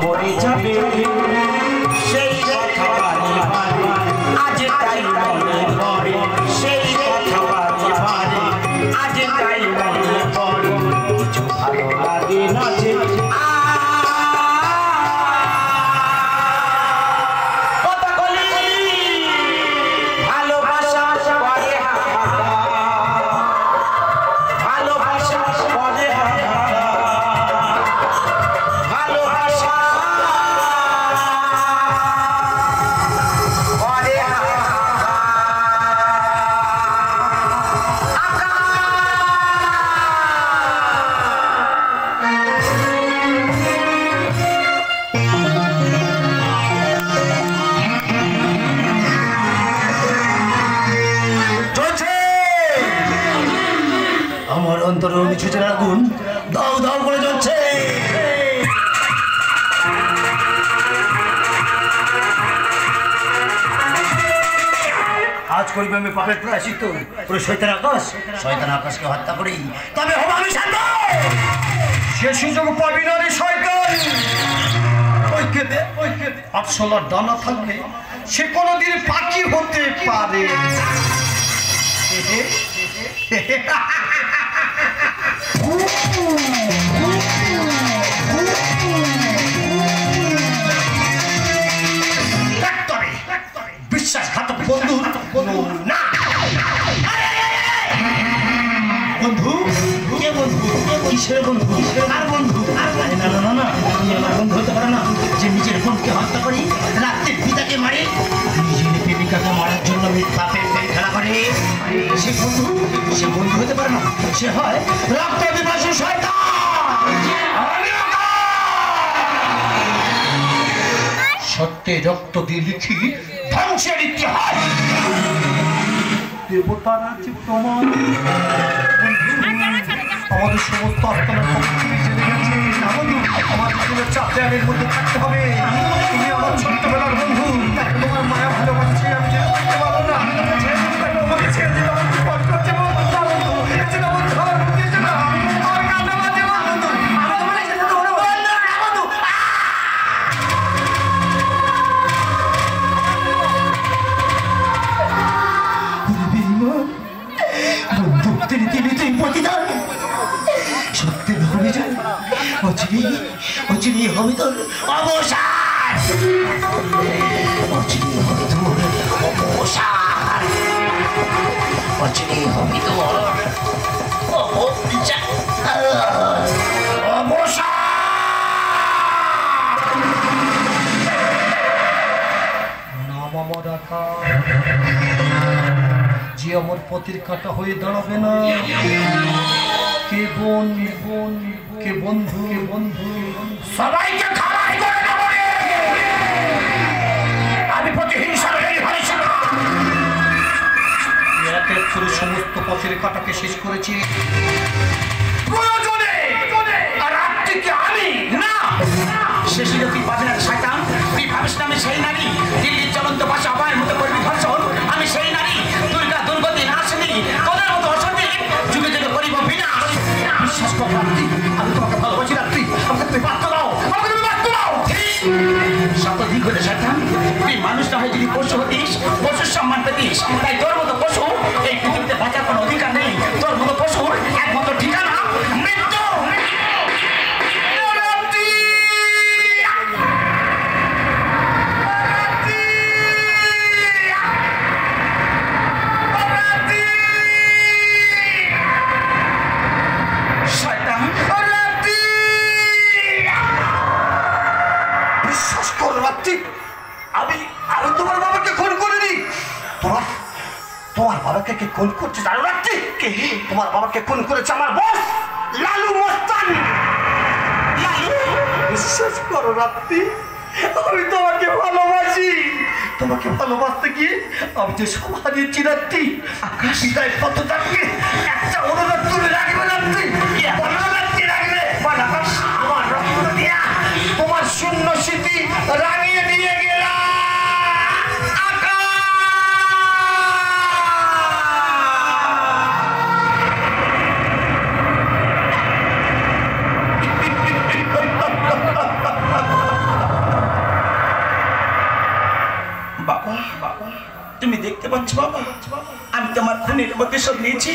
করে যাবে সেই কথা বারে বারে আজ তাই মনে পড়ে সেই কথা বারে বারে আজ তাই মনে পড়ে কিছু ভালো লাগে না যে আগুন দাও দাও করে জ্বলছে। আজ করিবে আমি পাপের প্রায়শ্চিত্ত পুরো শয়তান আকাশকে হত্যা করি তবে হবো আমি শান্ত। সে সুযোগ পাবি না রে শয়তান। আটশোলার ডানা থাকলে সে কোনোদিন পাখি হতে পারে। বিশ্বাসঘাতক বন্ধু না। বন্ধু কে বন্ধু কিসের বন্ধু আর বন্ধু না না না না তুমি আমার বন্ধু হতে পারো না যে নিজের বোনকে হত্যা করি রাত্রে পিতাকে মারে নিজের প্রেমিকাকে মারার জন্য মিথ্যা প্রেম খেলা করে সে বন্ধু হতে পারে না সে হয় রক্ত বিভাসী শয়তান। সত্যে রক্ত দিয়ে লিখি ধ্বংসের ইতিহাস। দেবতার আছে প্রমাণ আমাদের সমস্ত আত্মার আমাদের চাপ দেয়ালের মধ্যে থাকতে হবে। তুমি আমার ছোট্টবেলার বন্ধু তোমার মায়া ভালোবাসছি আমি যেতে থাকতে পারবো না। আমাকে ছেড়ে দিতে আমার খুব কষ্ট হচ্ছে অচিরে হবে তোর অবসান অচিরে হবে তোর অবসান অচিরে হবে তোর অবসান। নাম আমার রাখা যে আমার পথের কাটা হয়ে দাঁড়াবে না। কে বোন বোন কে বন্ধু বন্ধু সবাইকে খাবার করে দেব রে। আমি প্রতিহিংসা একের করে সমস্ত পথের কাটাকে শেষ করেছি প্রয়োজনে আর আত্মীকে আমি না শেষে তুই পাবি না শয়তান। তুই ভাবিস না আমি সেই নারী দিল্লির জ্বলন্ত পাশে আবার মতো করবি ধর্ষণ। আমি সেই নারী দুর্গা দুর্গতি নাশিনী তোদের মতো অসতী যুগে যুগে করিব বিনাশ। বিশ্বাস কর রাত্রি আমি তোমাকে ভালোবাসি রাত্রি আমাকে তুমি বাধ্য দাও আমাকে তুমি বাধ্য দাও। শতধিক হলে শয়তান তুই মানুষটা হয়ে যদি পশু হতিস পশুর সম্মান পেতিস তাই তোর মতো পশু এই পৃথিবীতে বাঁচার কোনো অধিকার নেই। তোর মতো পশুর একমাত্র ঠিকানা মৃত্যু। তোমার বাবাকে কে খুন করছে জানো রাত্রি? তোমার বাবাকে খুন করেছে আমার বস লালু মস্তান। লালু বিশ্বাস করো রাত্রি আমি তোমাকে ভালোবাসি। তোমাকে ভালোবাসতে গিয়ে আমি যে সব হারিয়েছি রাত্রি। বিদায় পথটাকে একটা অনুরোধ তুমি রাখবে রাত্রি রাত্রি রাখবে তোমার রক্ত দিয়া তোমার শূন্য স্মৃতি রাঙিয়ে দিয়ে গেলাম। বাবা তুমি দেখতে পাচ্ছ বাবা আমি তোমার খুনের প্রতিশোধ নিয়েছি